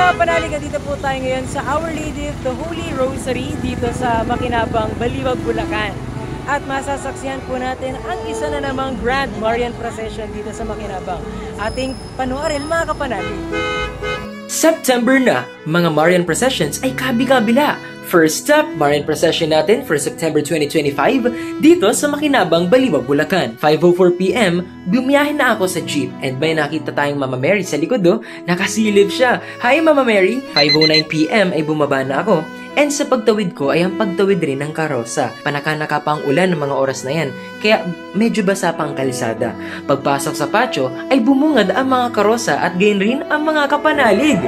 mga kapanalig, dito po tayo ngayon sa Our Lady of the Holy Rosary dito sa Makinabang, Baliwag, Bulacan. At masasaksihan po natin ang isa na namang Grand Marian Procession dito sa Makinabang. Ating panoorin mga kapanalig. September na, mga Marian Processions ay kabi-kabila. First stop, Marian Procession natin for September 2025 dito sa Makinabang, Baliwag, Bulacan. 5:04 PM, bumiyahe na ako sa jeep and may nakita tayong Mama Mary sa likod nakasilip siya. Hi Mama Mary! 5:09 PM ay bumaba na ako and sa pagtawid ko ay ang pagtawid rin ng karosa. Panaka-naka pa ang ulan ng mga oras na yan kaya medyo basa pa ang kalsada. Pagpasok sa patio ay bumungad ang mga karosa at gayon rin ang mga kapanalig.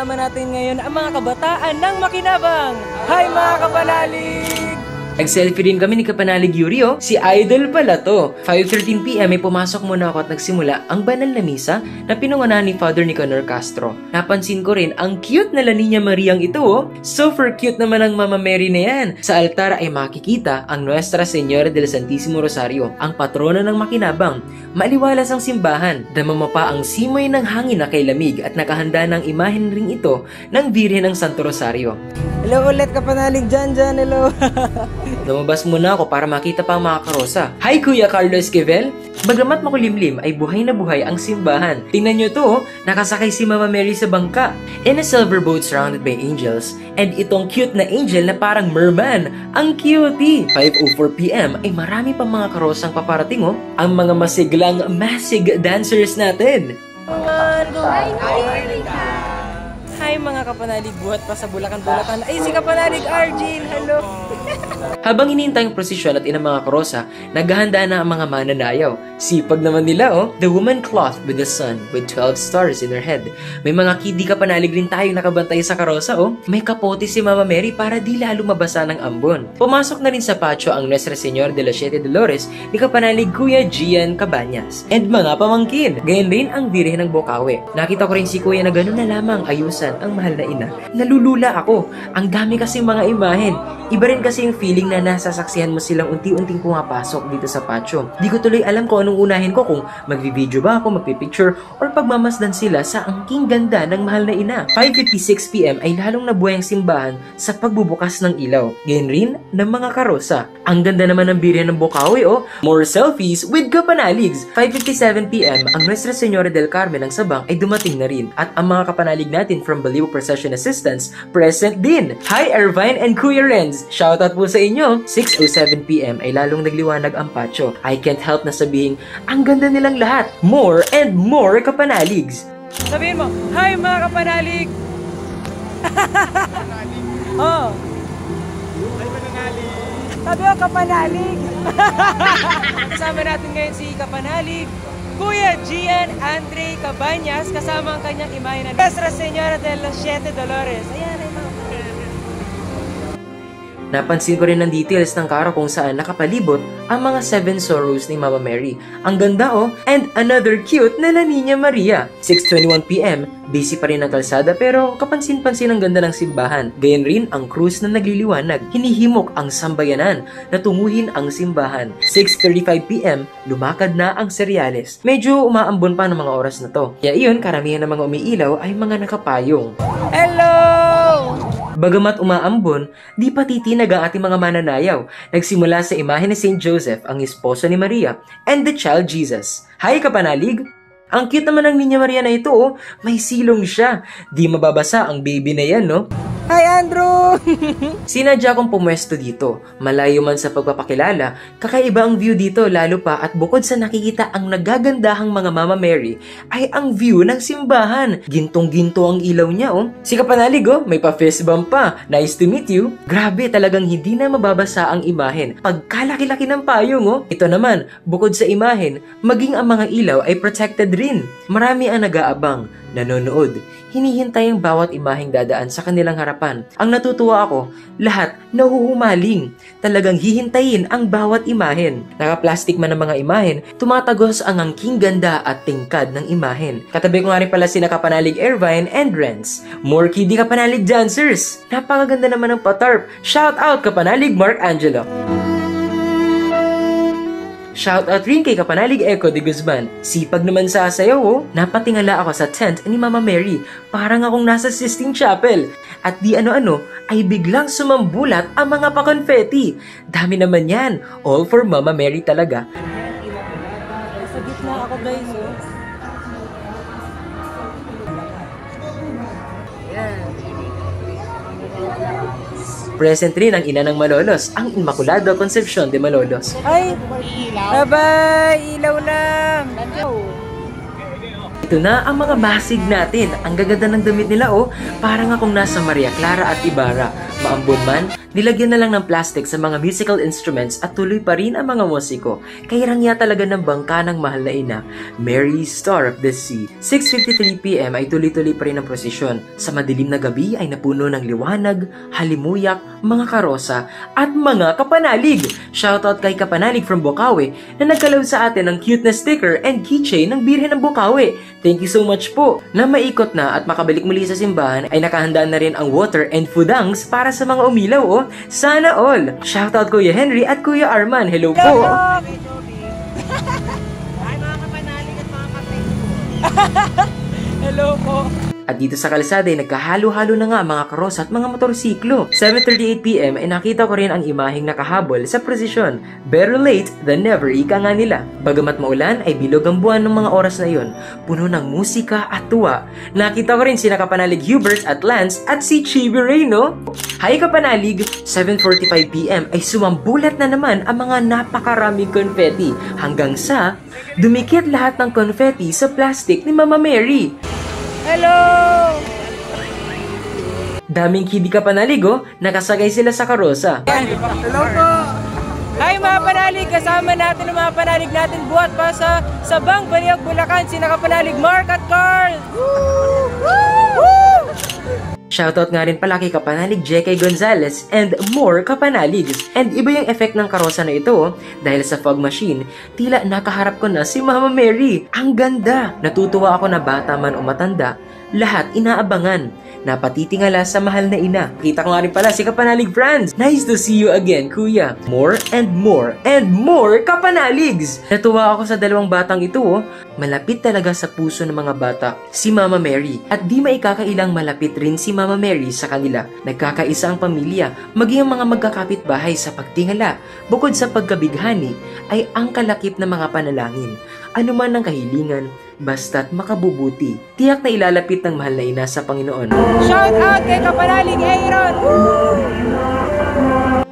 Kasama natin ngayon ang mga kabataan ng Makinabang. Hi mga kapanalig! Nag-selfie din kami ni Kapanalig Yuri, si Idol pala to. 5:13 PM ay pumasok muna ako at nagsimula ang banal na misa na pinungunahan ni Father Nicanor Castro. Napansin ko rin ang cute na La Niña Mariang ito Super cute naman ang Mama Mary na yan. Sa altar ay makikita ang Nuestra Señora del Santissimo Rosario, ang patrona ng Makinabang. Maliwalas ang simbahan, damama pa ang simoy ng hangin na kay lamig at nakahanda ng imahen ring ito ng Birhen ng Santo Rosario. Hello ulit Kapanalig dyan, hello! Lumabas muna ako para makita pa ang mga karosa. Hi Kuya Carlos Esquivel! Bagamat makulimlim ay buhay na buhay ang simbahan. Tingnan nyo to, nakasakay si Mama Mary sa bangka. In a silver boat surrounded by angels. And itong cute na angel na parang merman. Ang cutie! 5:04 PM ay marami pa mga karosang paparating ang mga masiglang masig dancers natin. Hi mga kapanalig, buhat pa sa Bulacan. Ay si Kapanalig Argel, hello! Habang hinihintay ang prosesyon at inang mga karosa, naghahanda na ang mga mananayaw. Sipag naman nila the woman clothed with the sun with 12 stars in her head. May mga kidi kapanalig rin tayong nakabantay sa karosa May kapote si Mama Mary para di lalo mabasa ng ambon. Pumasok na rin sa patio ang Nuestra Señora de los Siete Dolores ni Kapanalig Kuya Gian Cabañas. And mga pamangkin, gayon rin ang Birhen ng Bocaue. Nakita ko rin si Kuya na gano'n na lamang ayusan ang mahal na ina. Nalulula ako. Ang dami kasing mga imahen. Iba rin kasi yung feeling na nasasaksihan mo silang unti-unting pumapasok dito sa patio. Di ko tuloy alam kung anong unahin ko, kung magvi-video ba ako, magpipicture, or pagmamasdan sila sa angking ganda ng mahal na ina. 5:56 PM ay lalong nabuhay ang simbahan sa pagbubukas ng ilaw. Gayon rin ng mga karosa. Ang ganda naman ng Birhen ng Bocaue More selfies with Kapanaligs. 5:57 PM ang Nuestra Señora del Carmen ng Sabang ay dumating na rin. At ang mga kapanalig natin from Baliwag Procession Assistance present din. Hi Irvine and Kuya Renz! Shoutout po sa inyo! 6:07 PM ay lalong nagliwanag ang patio. I can't help na sabihin, ang ganda nilang lahat. More and more Kapanaligs! Sabihin mo, hi mga kapanalig! Hi mananalig! Sabi ko kapanalig! Kasama natin ngayon si Kapanalig Kuya Gian Andre Cabañas kasama ang kanyang imahe na Nuestra Señora de los Siete Dolores. Ayan ay mga Napansin ko rin ang details ng karo kung saan nakapalibot ang mga 7 sorrows ni Mama Mary. Ang ganda and another cute na La Niña Maria. 6:21 PM, busy pa rin ang kalsada pero kapansin-pansin ang ganda ng simbahan. Gayon rin ang krus na nagliliwanag. Hinihimok ang sambayanan na tunguhin ang simbahan. 6:35 PM, lumakad na ang seryales. Medyo umaambon pa ng mga oras na to. Kaya iyon, karamihan ng mga umiilaw ay mga nakapayong. Hello! Bagamat umaambon, di pa titinag ang ating mga mananayaw. Nagsimula sa imahe ni Saint Joseph, ang esposo ni Maria, and the child Jesus. Hi Kapanalig! Ang cute naman ng Niña Maria na ito may silong siya. Di mababasa ang baby na yan Hi Andrew! Sinadya kong pumwesto dito. Malayo man sa pagpapakilala, kakaiba ang view dito lalo pa at bukod sa nakikita ang nagagandahang mga Mama Mary, ay ang view ng simbahan. Gintong-ginto ang ilaw niya Si Kapanalig may pa-fist bump pa. Nice to meet you. Grabe, talagang hindi na mababasa ang imahen. Pagkalaki-laki ng payong Ito naman, bukod sa imahen, maging ang mga ilaw ay protected rin. Marami ang nag-aabang, nanonood, hinihintay ang bawat imaheng dadaan sa kanilang harapan. Ang natutuwa ako, lahat nahuhumaling. Talagang hihintayin ang bawat imahen. Naka-plastic man ang mga imahen, tumatagos ang angking ganda at tingkad ng imahen. Katabi ko nga rin pala sina Kapanalig Irvine and Renz. More kidi Kapanalig dancers! Napakaganda naman ng patarp. Shout out Kapanalig Mark Angelo! Shoutout rin kay Kapanalig Echo de Guzman. Sipag naman sa sayaw oh. Napatingala ako sa tent ni Mama Mary. Parang akong nasa Sistine Chapel. At di ano-ano ay biglang sumambulat ang mga pa-confetti. Dami naman yan. All for Mama Mary talaga. Sa gitna ako guys, oh. Present rin ang ina ng Malolos, ang Immaculada Concepcion de Malolos. Ay! Bye-bye! Ilaw lang! Ito na ang mga masig natin. Ang gaganda ng damit nila oh. Parang akong nasa Maria Clara at Ibarra. Maambon man, nilagyan na lang ng plastic sa mga musical instruments at tuloy pa rin ang mga musiko. Kairangya talaga ng bangka ng mahal na ina, Mary Star of the Sea. 6:53 PM ay tuloy-tuloy pa rin ang prosesyon. Sa madilim na gabi ay napuno ng liwanag, halimuyak, mga karosa, at mga kapanalig. Shoutout kay Kapanalig from Bocaue na nagkalaw sa atin ng cute na sticker and keychain ng Birhen ng Bocaue. Thank you so much po. Na maikot na at makabalik muli sa simbahan ay nakahanda na rin ang water and foodangs para sa mga umilaw oh. Sana all! Shoutout Kuya Henry at Kuya Arman. Hello po! Ay, mga kapanalig at mga Hello po! At dito sa kalsada ay nagkahalo-halo na nga mga karosa at mga motorsiklo. 7:38 PM ay nakita ko rin ang imaheng nakahabol sa prosesyon. Better late than never, ika nga nila. Bagamat maulan ay bilog ang buwan ng mga oras na iyon. Puno ng musika at tuwa. Nakita ko rin si Kapanalig Hubert at Lance at si Chibi Reyno. Hi Kapanalig! 7:45 PM ay sumambulat na naman ang mga napakaraming confetti hanggang sa dumikit lahat ng confetti sa plastic ni Mama Mary. Hello! Daming kidi Kapanalig oh, nakasagay sila sa karosa. Hello po! Hi mga panalig! Kasama natin ang mga panalig natin buhat pa sa Sabang Baliag, Bulacan. Sina Kapanalig Mark at Carl! Woo! Woo! Shoutout nga rin pala kay Kapanalig J.K. Gonzalez and more Kapanaligs. And iba yung effect ng karosa na ito dahil sa fog machine, tila nakaharap ko na si Mama Mary. Ang ganda! Natutuwa ako na bata man o matanda, lahat inaabangan. Napatitingala sa mahal na ina. Kita ko nga rin pala si Kapanalig Franz. Nice to see you again, kuya. More and more and more Kapanaligs! Natuwa ako sa dalawang batang ito oh. Malapit talaga sa puso ng mga bata si Mama Mary. At di maikakailang malapit rin si Mama Mary sa kanila. Nagkakaisa ang pamilya, maging ang mga magkakapitbahay sa pagtingala. Bukod sa pagkabighani, ay ang kalakip na mga panalangin. Ano man ang kahilingan, basta't makabubuti. Tiyak na ilalapit ng mahal na ina sa Panginoon. Shout out kay Kapanalig Aaron!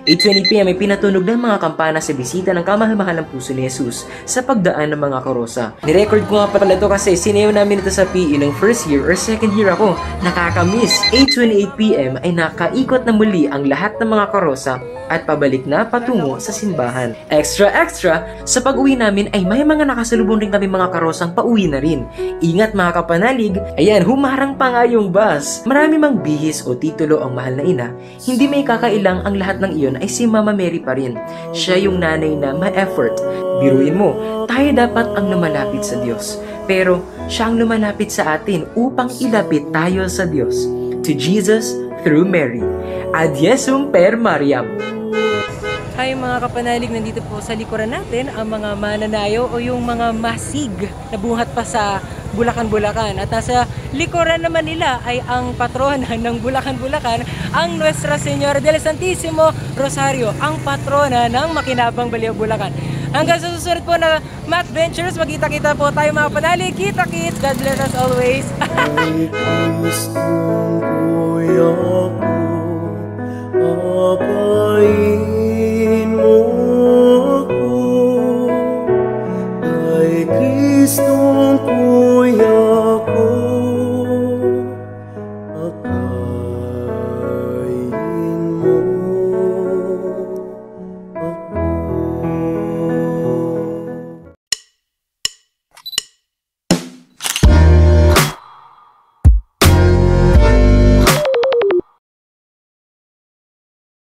8:20 PM ay pinatunog ng mga kampana sa bisita ng kamahal-mahal ng puso ni Jesus sa pagdaan ng mga karosa. Nirecord ko nga pala ito kasi sinayaw namin ito sa PE ng first year or second year ako. Nakakamiss! 8:28 PM ay nakaikot na muli ang lahat ng mga karosa at pabalik na patungo sa simbahan. Extra! Sa pag-uwi namin ay may mga nakasalubong rin kami mga karosang pauwi na rin. Ingat mga kapanalig! Ayan, humarang pa nga yung bus. Marami mang bihis o titulo ang mahal na ina, hindi may kakailang ang lahat ng iyon ay si Mama Mary pa rin. Siya yung nanay na ma-effort. Biruin mo, tayo dapat ang lumalapit sa Diyos. Pero siya ang lumalapit sa atin upang ilapit tayo sa Diyos. To Jesus through Mary. Ad Jesum per Mariam. Hi mga kapanalig, nandito po sa likuran natin ang mga mananayo o yung mga masig na buhat pa sa Bulacan. At nasa likuran naman nila ay ang patrona ng Bulacan, ang Nuestra Señora del Santísimo Rosario, ang patrona ng Makinabang Baliao, Bulacan. Hanggang sa susunod po na Math Ventures, magkita-kita po tayo mga kapanalig. Kita-kit, God bless us always. Ay Kristong kuya ko, apayin mo ako. Ay Kristong kuya